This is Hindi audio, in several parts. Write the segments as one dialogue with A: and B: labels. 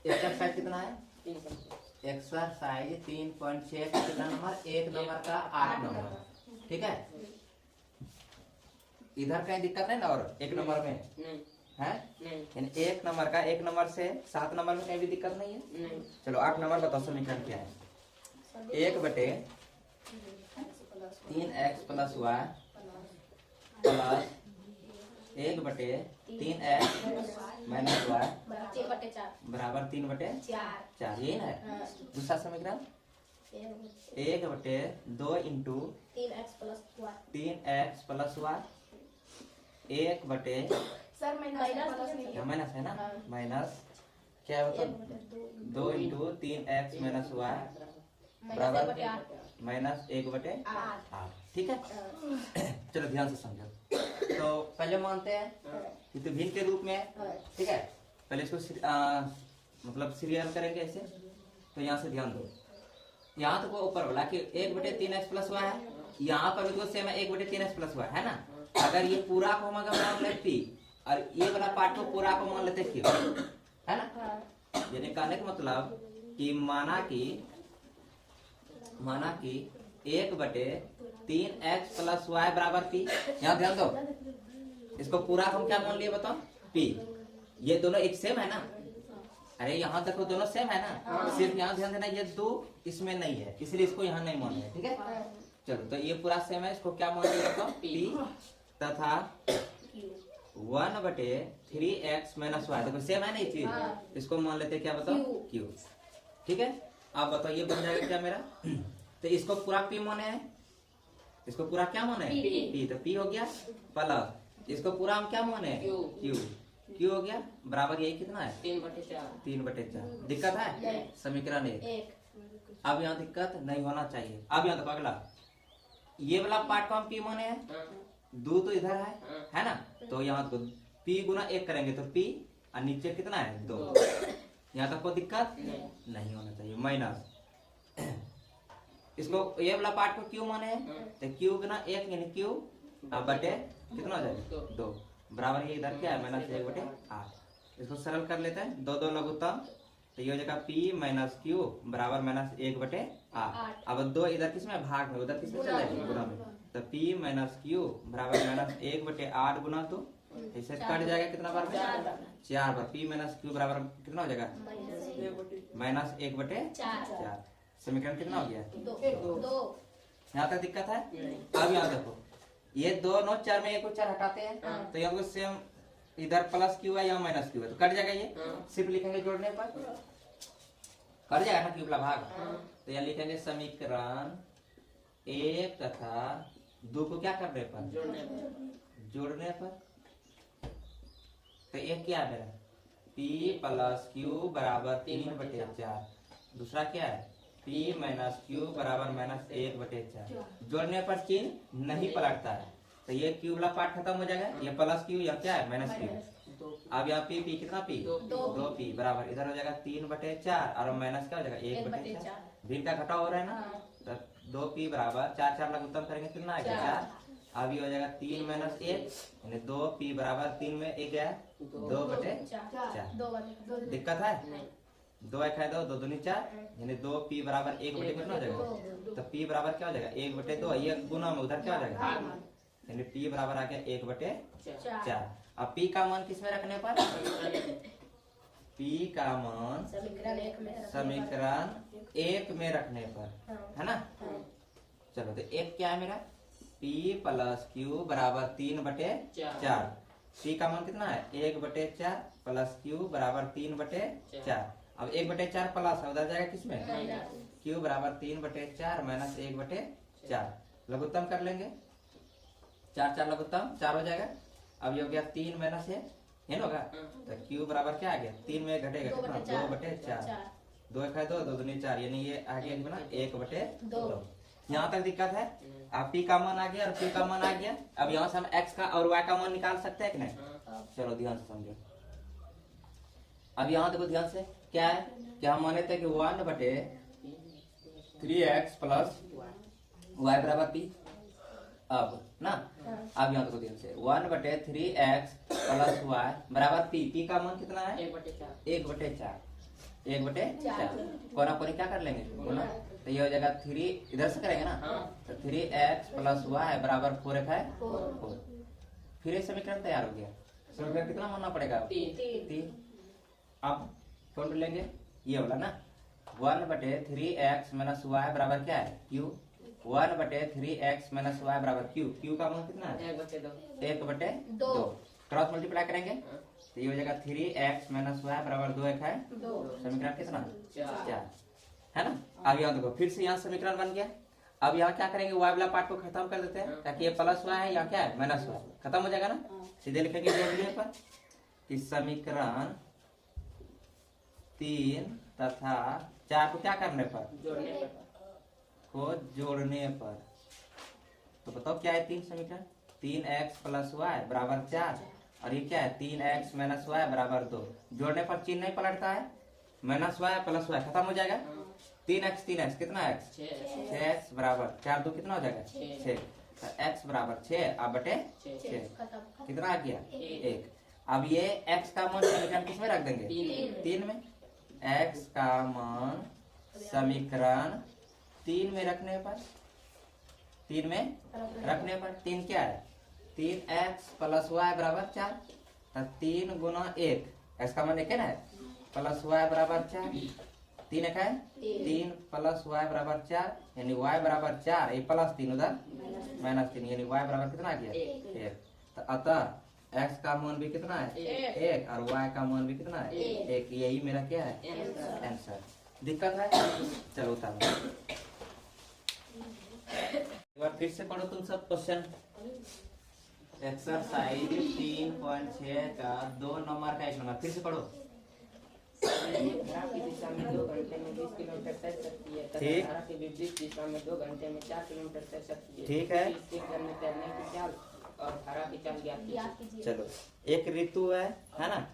A: एक्सरसाइज कितना है? एक्सरसाइज 3.6 का कितना नंबर? 1 नंबर का 8 नंबर। ठीक है, इधर कहीं दिक्कत है ना? और 1 नंबर में है यानी 1 नंबर का 1 नंबर से 7 नंबर में कहीं भी दिक्कत नहीं है। चलो 8 नंबर बताओ समीकरण क्या है? 1 बटे 3x प्लस वाई प्लस 1 बटे 3x माइनस वाई बराबर 3 बटे 4। यही ना है दूसरा समीकरण? 1 बटे 2 इंटू 3x प्लस वाई 1 बटे माइनस है ना, माइनस क्या है मतलब 2 इंटू 3x माइनस वाई बराबर माइनस 1 बटे 8। ठीक है, चलो ध्यान से समझो। तो पहले मानते हैं कि तो भिन्न के रूप में है। ठीक है, पहले इसको मतलब सीरियल करेंगे ऐसे। तो यहाँ से ध्यान दो, यहाँ तक वो ऊपर बोला कि 1 बटे 3x प्लस वाई है, यहाँ पर भी तो सेम है 1 बटे 3x प्लस वाई है ना। अगर ये पूरा को हम अगर मान लेते और ये वाला पार्ट को पूरा को मान लेते क्यों, है ना? यानी कहने का मतलब कि माना कि 1 बटे 3x प्लस वाई बराबर पी। यहाँ ध्यान दो, इसको पूरा हम क्या मान लिए बताओ? पी। ये दोनों एक सेम है ना? अरे यहाँ तक दोनों सेम है ना? सिर्फ यहाँ ध्यान देना, ये 2 इसमें नहीं है, इसलिए इसको यहाँ नहीं मान लिया। ठीक है, चलो तो ये पूरा सेम है, इसको क्या मान लिया बताओ? पी तथा 1 बटे 3x माइनस वाई, देखो सेम है ना ये चीज, इसको मान लेते क्या बताओ? क्यू। ठीक है, आप बताओ ये बन जाएगा क्या मेरा? तो इसको पूरा पी माने है, इसको पूरा क्या माने? पी। तो पी हो गया प्लस इसको पूरा हम क्या माने? क्यू। क्यू हो गया बराबर यही कितना है? 3 बटे 4। दिक्कत है? समीकरण 1। अब यहाँ दिक्कत नहीं होना चाहिए। अब यहाँ तो अगला ये वाला पार्ट को हम पी माने हैं, 2 तो इधर है ना? तो यहाँ तो पी गुना 1 करेंगे तो पी, और नीचे कितना है? 2। यहाँ तक कोई दिक्कत नहीं होना चाहिए। माइनस इसको ये वाला पार्ट को क्यू माने हैं, तो क्यू गुना 1 यानी क्यू बटे कितना हो जाएगा? 2 बराबर ये इधर क्या है? माइनस 1 बटे 8। इसको सरल कर लेते हैं, 2 2 लघुत्तम, तो ये हो जाएगा पी माइनस क्यू बराबर माइनस 1 बटे 8। अब 2 इधर किसमें? भाग में, उधर किसमें चल जाएगा? गुना में। तो पी माइनस क्यू बराबर माइनस 1 बटे 8 गुना 2, इसे कट जाएगा कितना बार में? 4 बार। पी माइनस क्यू बराबर कितना हो जाएगा? माइनस 1 बटे 4। समीकरण कितना हो गया? 2। यहाँ तक दिक्कत है? अब यहाँ देखो, ये 2 9 4 में 1 को 4 हटाते हैं, तो यहाँ सेम इधर प्लस क्यू है, यहाँ माइनस क्यू है, तो कट जाएगा। ये सिर्फ लिखेंगे जोड़ने पर कट जाएगा ना क्यू वाला भाग। तो यहाँ लिखेंगे समीकरण 1 तथा 2 को क्या करने पर? जोड़ने पर। तो एक क्या है मेरा? P प्लस क्यू बराबर 3 बटे 4। दूसरा क्या है? P माइनस क्यू बराबर माइनस 1 बटे 4। जोड़ने पर चिन्ह नहीं पलटता है, तो ये क्यू वाला पार्ट खत्म हो जाएगा। ये प्लस क्यू, या क्या है? Minus Q. अब यहाँ पी कितना? पी 2 पी बराबर इधर हो जाएगा 3 बटे 4, और माइनस क्या हो जाएगा? 1 बटे 4। भिन्न का घटाव हो रहा है ना, तो 2 पी बराबर 4 4 लघुत्तम करेंगे कितना आएगा? 4। अब ये हो जाएगा 3 माइनस 1 यानी 2 पी बराबर 3 में 1 गया 2 बटे 4। दिक्कत है? 2 1 है 2 2 दूनी 4 यानी 2 पी बराबर 1 बटे कितना हो जाएगा? तो पी बराबर क्या हो जाएगा? 1 बटे 2, ये गुना में उधर क्या हो जाएगा? यानी पी बराबर आ गया 1 बटे 4। अब पी का मान किसमें रखने पर? पी का मान समीकरण 1 में रखने पर, है ना? चलो तो 1 क्या है मेरा? P प्लस क्यू बराबर 3 बटे 4। P का मान कितना है? 1 बटे 4 प्लस क्यू बराबर 3 बटे 4। अब 1 बटे 4 प्लस उधर जाएगा किसमें? क्यू बराबर 3 बटे 4 माइनस 1 बटे 4। लघुत्तम कर लेंगे, 4 4 लघुत्तम 4 हो जाएगा। अब ये हो गया 3 माइनस है होगा, तो क्यू बराबर क्या आ गया? 3 में घटेगा कितना? 2 बटे 4। 2 1 है 2 2 दूनी 4 यानी ये आ गया कितना? 1 बटे 2। यहाँ तक दिक्कत है? अब पी का मान आ गया और पी का मान आ गया। अब यहाँ से हम एक्स का और वाई का मान निकाल सकते हैं कि नहीं? चलो ध्यान से समझो। अब यहाँ देखो ध्यान से, क्या है? क्या हम माने थे कि 1 बटे 3x प्लस वाई बराबर पी। अब ना, अब यहाँ देखो ध्यान से, 1 बटे 3x प्लस वाई बराबर पी। पी का मान कितना है? 1 बटे 4। 1 बटे 4 कोना कोनी क्या कर लेंगे गुना, तो ये हो जाएगा 3 इधर से करेंगे ना, तो 3x प्लस वाई बराबर 4x है 4। फिर ये समीकरण तैयार हो गया। समीकरण कितना मानना पड़ेगा 3। अब कौन लेंगे ये वाला ना, 1 बटे 3x माइनस वाई बराबर क्या है q, 1 बटे 3x माइनस वाई बराबर q, q का मान कितना है 1 बटे 2। क्रॉस मल्टीप्लाई करेंगे तो ये हो जाएगा 3x माइनस वाई बराबर 2x है 2। समीकरण कितना 4 है ना। अब यहाँ देखो फिर से यहाँ समीकरण बन गया। अब यहाँ क्या करेंगे y वाला पार्ट को खत्म कर देते हैं, ताकि ये प्लस वाई है यहाँ क्या है माइनस वाई, खत्म हो जाएगा ना। सीधे लिखेंगे जोड़ने पर कि समीकरण 3 तथा 4 को क्या करने पर जोड़ने पर, तो बताओ क्या है 3 समीकरण, 3x प्लस वाई बराबर 4 और ये क्या है 3x माइनस वाई बराबर 2। जोड़ने पर चिन्ह नहीं पलटता है, माइनस वाई प्लस वाई खत्म हो जाएगा। 3x कितना x 6x बराबर 4 2 कितना हो जाएगा 6, तो x बराबर 6 अब बटे 6 कितना आ गया 1। अब ये x का मान समीकरण किसमें रख देंगे 3 में, x का मान समीकरण 3 में रखने पर 3 क्या है 3x प्लस वाई बराबर 4, तो 3 गुना 1 x का मान 1 है ना, प्लस वाई बराबर 4, 3 एक है 3 प्लस वाई बराबर 4 यानी y बराबर 4, ये प्लस 3 उधर माइनस 3 यानी y बराबर कितना आ गया 1। तो अतः x का मान भी कितना है 1 और y का मान भी कितना है 1। यही मेरा क्या है आंसर। दिक्कत है चलो उतारो। एक बार फिर से पढ़ो तुम सब क्वेश्चन। एक्सरसाइज 3.6 का 2 नंबर का 1 नंबर फिर से पढ़ो।
B: की दिशा में 2 घंटे में 20 किलोमीटर तय सकती है तथा धारा के विपरीत दिशा में 2 घंटे में 4 किलोमीटर तय सकती है।
A: ठीक है,
B: इसके जल में तैरने की चाल और धारा की चाल ज्ञात कीजिए।
A: चलो एक ऋतु है ना,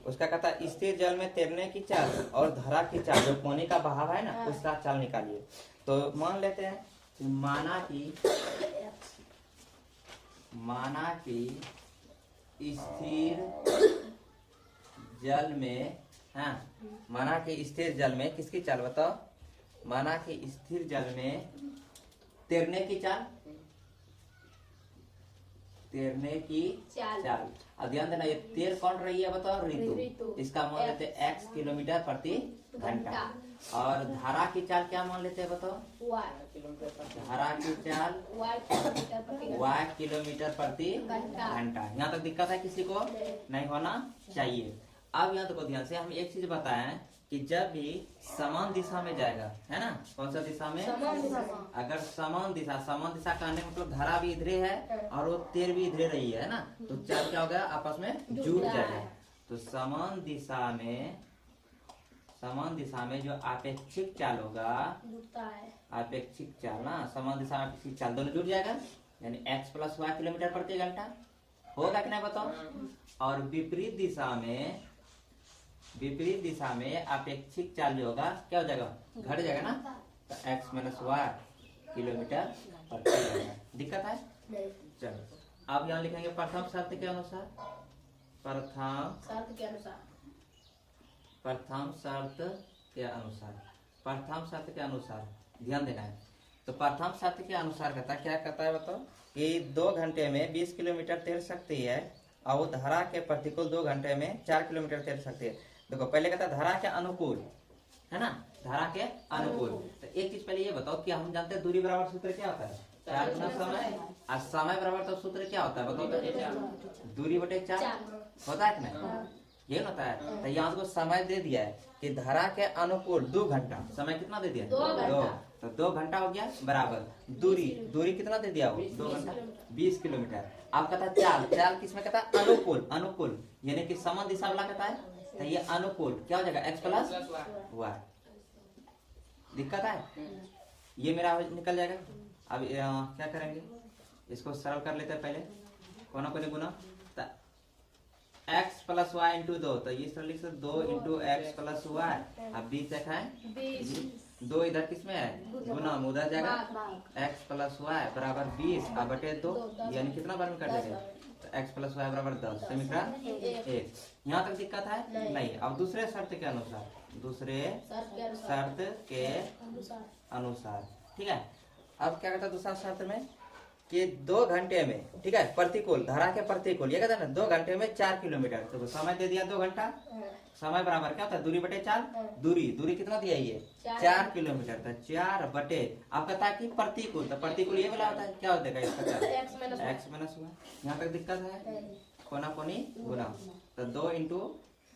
A: उसका कहता है स्थिर जल में तैरने की चाल और धारा की चाल, जो पानी का बहाव है ना उसका चाल निकालिए। तो मान लेते हैं माना कि स्थिर जल में, हाँ माना कि स्थिर जल में किसकी चाल बताओ, माना कि स्थिर जल में तैरने की चाल अब ध्यान देना, ये तैर कौन रही है बताओ ऋतु, इसका मान लेते हैं x किलोमीटर प्रति घंटा। और धारा की चाल क्या मान लेते हैं बताओ, धारा की चाल y किलोमीटर प्रति घंटा। यहाँ तक दिक्कत है किसी को नहीं होना चाहिए। अब यहाँ देखो ध्यान से हम एक चीज बताएं कि जब भी समान दिशा में जाएगा है ना, कौन सा दिशा में, अगर समान दिशा कहने मतलब धारा भी इधरे है और वो तेर भी इधरे रही है ना, तो चाल क्या होगा आपस में जुड़ जाएगा। तो समान दिशा में जो आपेक्षिक चाल होगा, आपेक्षिक चाल ना, समान दिशा आपेक्षिक चाल दोनों जुड़ जाएगा, यानी x प्लस वाई किलोमीटर प्रति घंटा होगा कि नहीं बताओ। और विपरीत दिशा में अपेक्षिक चाल जो होगा क्या हो जाएगा घट जाएगा ना, तो x माइनस वाई किलोमीटर प्रति घंटा। दिक्कत है चलो अब यहाँ लिखेंगे प्रथम शर्त के अनुसार, प्रथम शर्त के अनुसार ध्यान देना है। तो प्रथम शर्त के अनुसार क्या कहता है बताओ कि 2 घंटे में 20 किलोमीटर तैर सकती है और धारा के प्रतिकूल 2 घंटे में 4 किलोमीटर तैर सकती है। देखो पहले कहता है धारा के अनुकूल है ना, धारा के अनुकूल। तो एक चीज पहले ये बताओ कि हम जानते हैं दूरी बराबर सूत्र क्या होता है 4 गुना समय, और समय बराबर तो सूत्र क्या होता है बताओ तो दूरी बटे 4 होता है कि नहीं, ये होता है। तो यहाँ को समय दे दिया है कि धारा के अनुकूल 2 घंटा, समय कितना दे दिया 2, तो 2 घंटा हो गया बराबर दूरी कितना दे दिया वो 2 घंटा 20 किलोमीटर। अब कहता है चाल किसमें कहता है अनुकूल यानी कि समान दिशा वाला कहता है, तो ये अनुकूल क्या हो जाएगा x प्लस वाई। दिक्कत है ये मेरा निकल जाएगा। अब क्या करेंगे, इसको सरल कर लेते हैं पहले कोना कोनी गुना, तो x प्लस वाई इंटू 2, तो ये सरल लिख सकते 2 इंटू एक्स प्लस वाई। अब 20 देखा है 2 इधर किसमें है गुना में, उधर जाएगा x प्लस वाई बराबर 20 अब बटे 2 यानी कितना बार में कट जाएगा तो x प्लस वाई बराबर 10, समीकरण 1। यहाँ तक दिक्कत है? नहीं। अब दूसरे शर्त के अनुसार, दूसरे शर्त के अनुसार, ठीक है। अब क्या कहता है दूसरा शर्त में कि 2 घंटे में, ठीक है, प्रतिकूल धारा के प्रतिकूल, ये कहता है ना 2 घंटे में 4 किलोमीटर, तो समय दे दिया 2 घंटा, समय बराबर क्या होता है दूरी बटे 4, दूरी कितना दिया ये 4 किलोमीटर, तो 4 बटे, आप कहता है कि प्रतिकूल, तो प्रतिकूल ये वाला होता है, क्या होता है इसका x माइनस हुआ। यहाँ तक दिक्कत है? कोना कोनी गुना, तो 2 इंटू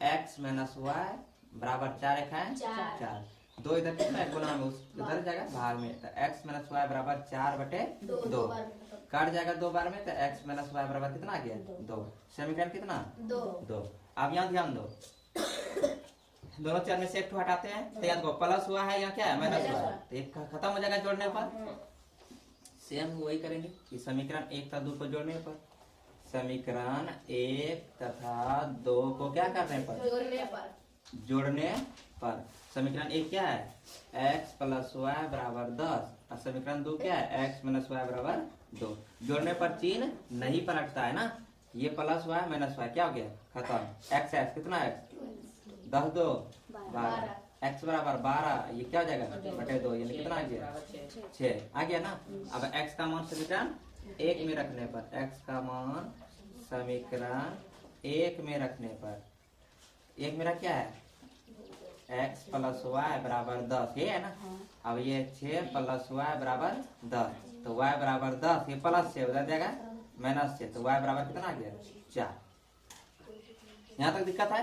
A: एक्स माइनस वाई बराबर 4 एक है 4, 2 इधर कितना है गुना में, उधर जाएगा भाग में, तो x माइनस वाई बराबर 4 बटे 2, काट जाएगा 2 बार में, तो x माइनस वाई बराबर कितना आ गया 2, समीकरण कितना 2। अब यहाँ ध्यान दो, दोनों चर में से एक हटाते हैं, तो यहाँ देखो प्लस हुआ है, यहाँ क्या है माइनस हुआ है, तो एक खत्म हो जाएगा जोड़ने पर। सेम वही करेंगे कि समीकरण 1 तथा 2 को जोड़ने पर, समीकरण 1 तथा 2 को क्या करने पर जोड़ने पर। समीकरण 1 क्या है x प्लस वाई बराबर 10, और समीकरण 2 क्या है x माइनस वाई बराबर 2। जोड़ने पर चिन्ह नहीं पलटता है ना, ये प्लस वाई माइनस वाई क्या हो गया खत्म, x कितना है 10 2 12, x बराबर 12, ये क्या हो जाएगा बटे 2, यानी कितना आ गया 6 आ गया ना। अब x का मान समीकरण 1 में रखने पर, x का मान समीकरण 1 में रखने पर, 1 मेरा क्या है x प्लस वाई बराबर 10, ये है ना। अब ये 6 प्लस वाई बराबर 10, तो y बराबर 10, ये प्लस से उधर जाएगा माइनस से, तो y बराबर कितना आ गया 4। यहाँ तक दिक्कत है?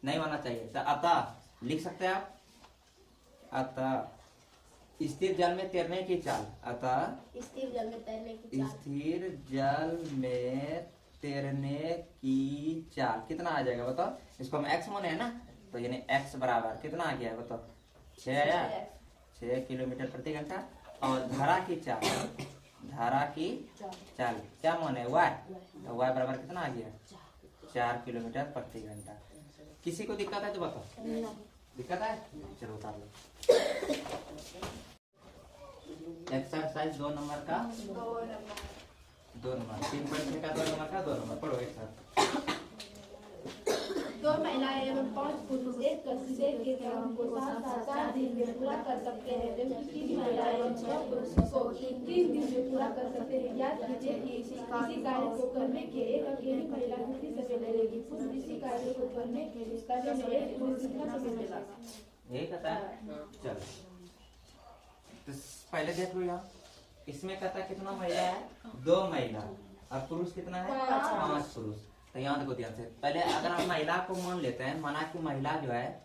A: नहीं होना चाहिए। तो अतः लिख सकते हैं आप, अतः स्थिर जल में तैरने की चाल, अतः
C: स्थिर जल में तैरने की चाल,
A: स्थिर जल में तैरने की चाल कितना आ जाएगा बताओ। इसको हम x माने है ना, तो यानी x बराबर कितना आ गया बताओ 6 आया, 6 किलोमीटर प्रति घंटा। और धारा की चाल, धारा की चाल क्या माने y, तो y बराबर कितना आ गया 4 किलोमीटर प्रति घंटा। किसी को दिक्कत है तो बताओ, दिक्कत है चलो उतार लो। एक्सरसाइज 2 नंबर का 2 नंबर 3.6 का 2 नंबर का 2 नंबर पढ़ो एक साथ।
C: 2 महिलाएं एवं 5 पुरुष एक कस्बे के काम को 7 दिन में पूरा कर सकते हैं, जबकि 3 महिलाएं एवं 6 पुरुष को 3 दिन में पूरा कर सकते हैं। याद कीजिए कि इसी कार्य को करने के एक अकेली महिला कितनी समय लगेगी, पुरुष इसी कार्य को करने में एक पुरुष कितना समय लेगा,
A: यही कहता है। चलो तो पहले देख लो, यहाँ इसमें कहता है कितना महिला है 2 महिला, और पुरुष कितना है 5 पुरुष। तो यहाँ देखो ध्यान से, पहले अगर हम महिला को मान लेते हैं, माना कि महिला जो है,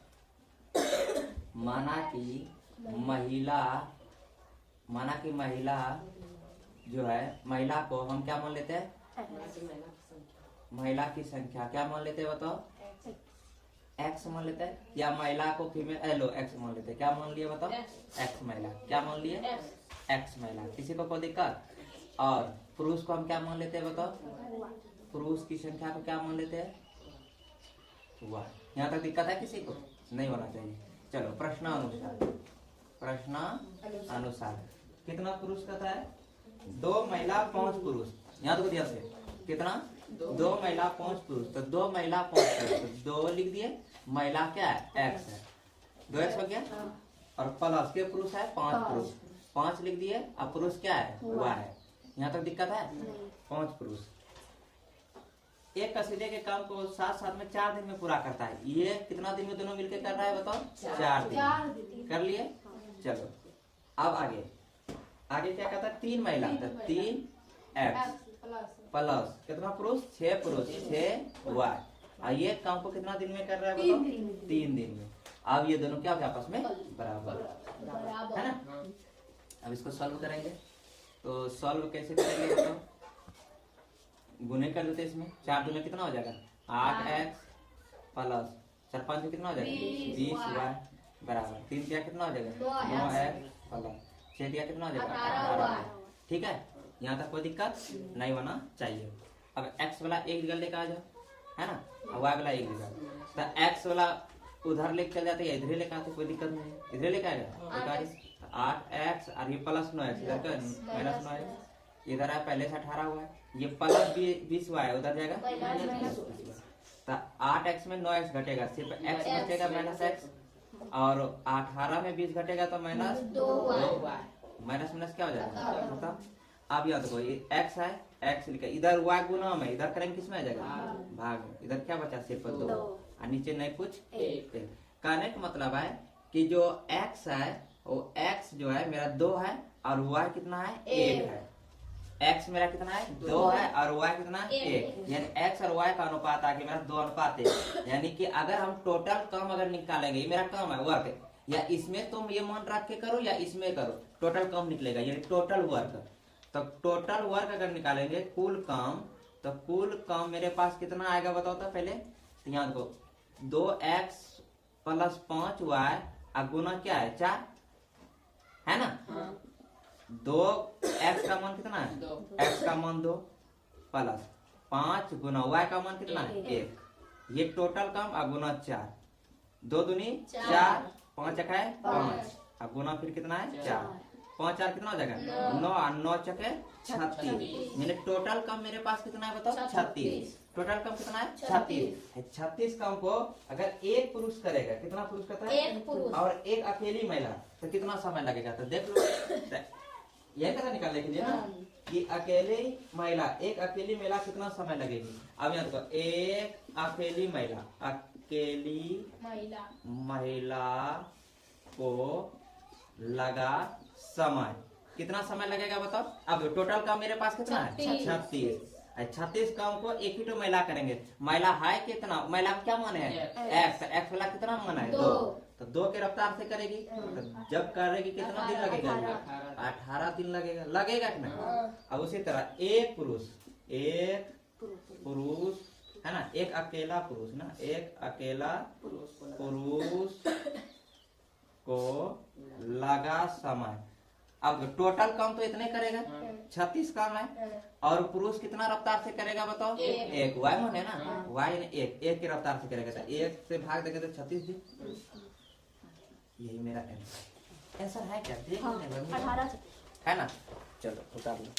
A: माना कि महिला जो है, महिला को हम क्या मान लेते हैं, महिला की संख्या क्या मान लेते हैं बताओ x मान लेते हैं, या महिला को फीमेल लो x मान लेते हैं, क्या मान लिए बताओ x महिला, क्या मान लिए x महिला, किसी को कोई दिक्कत। और पुरुष को हम क्या मान लेते हैं बताओ, पुरुष की संख्या को क्या मान लेते हैं 1। यहाँ तक दिक्कत है किसी को? नहीं होना चाहिए। चलो प्रश्न अनुसार कितना पुरुष कहता है 2 महिला 5 पुरुष। यहाँ तो ध्यान से कितना 2 महिला 5 पुरुष, तो 2 महिला 5 पुरुष, तो 2 लिख दिए, महिला क्या है x है, 2x हो गया, और प्लस के पुरुष है 5 पुरुष, 5 लिख दिए, अब पुरुष क्या है y है। यहाँ तक दिक्कत है 5 पुरुष एक कसीदे के काम को साथ साथ में 4 दिन में पूरा करता है। ये कितना दिन में दोनों मिलकर कर रहा है बताओ 4 दिन कर लिए। चलो अब आगे क्या कहता है 3 महिला, तो 3x प्लस कितना पुरुष 6 पुरुष 6y, और ये काम को कितना दिन में कर रहा है बताओ 3 दिन में। अब ये दोनों क्या हो गया आपस में बराबर है ना। अब इसको सॉल्व करेंगे, तो सॉल्व कैसे करेंगे बताओ, गुने कर देते इसमें, 4 दूने कितना हो जाएगा 8x प्लस 4 5 में कितना हो जाएगा 20y बराबर 3 दिया कितना हो जाएगा 9x प्लस 6 दिया कितना हो जाएगा 18y। ठीक है, यहाँ तक कोई दिक्कत नहीं होना चाहिए। अब x वाला एक जगह लेकर आ जाओ है ना, और y वाला एक जगह, तो x वाला उधर लेकर चल जाते हैं, इधर लेकर आते, कोई दिक्कत नहीं, इधर लेकर आएगा 8x और ये प्लस 9x इधर का माइनस 9x, इधर है पहले से 18 हुआ है, ये प्लस 20y उधर जाएगा तो 8x में 9x घटेगा, सिर्फ x बचेगा माइनस x, और 18 में 20 घटेगा तो माइनस 2y, माइनस माइनस क्या हो जाएगा मतलब। अब याद रखो ये x है, x लिखा, इधर y गुना में, इधर करेंगे किसमें आ जाएगा भाग में, इधर क्या बचा सिर्फ 2 और नीचे नहीं कुछ 1। कहने का मतलब है कि जो x है वो x जो है मेरा 2 है और y कितना है 1 है। x मेरा कितना है 2 है और y कितना है 1, यानी x और y का अनुपात आके मेरा 2:1। यानी कि अगर हम टोटल कम अगर निकालेंगे, ये मेरा कम है वर्क, या इसमें तुम ये मान रख के करो या इसमें करो, टोटल कम निकलेगा यानी टोटल वर्क। तो टोटल वर्क अगर निकालेंगे कुल काम, तो कुल काम मेरे पास कितना आएगा बताओ तो पहले। तो यहाँ देखो 2x + 5y और गुना क्या है 4 है ना। 2x का मान कितना है, x का मान 2 प्लस 5 गुना y का मान कितना है 1, ये टोटल काम और गुना 4, 2 दूनी 4, 5 है 5 और गुना फिर कितना है 4, 5 4 कितना हो जाएगा 9 और 9 चके 36, यानी टोटल कम मेरे पास कितना है बताओ 36। टोटल कम कितना है 36। 36 कम को अगर एक पुरुष करेगा, कितना पुरुष करता है
C: एक पुरुष,
A: और एक अकेली महिला, तो कितना समय लगेगा। तो देख लो यही पता निकालने के लिए ना कि एक अकेली महिला कितना समय लगेगी। अब यहाँ देखो एक अकेली महिला को लगा समय, कितना समय लगेगा बताओ। अब टोटल काम मेरे पास कितना है 36। 36 काम को एक ही तो महिला करेंगे, महिला है कितना, महिला का क्या मान है x वाला कितना मान है 2, तो 2 के रफ्तार से करेगी, तो जब करेगी कितना दिन लगेगा 18 दिन लगेगा कि नहीं। अब उसी तरह एक पुरुष है ना, एक अकेला पुरुष को लगा समय। अब टोटल काम तो इतने करेगा 36 काम है, और पुरुष कितना रफ्तार से करेगा बताओ 1, y मान है ना, y ने 1 की रफ्तार से करेगा, तो 1 से भाग देंगे तो 36 दिन। यही मेरा आंसर है क्या, 18 है ना। चलो उतार लो।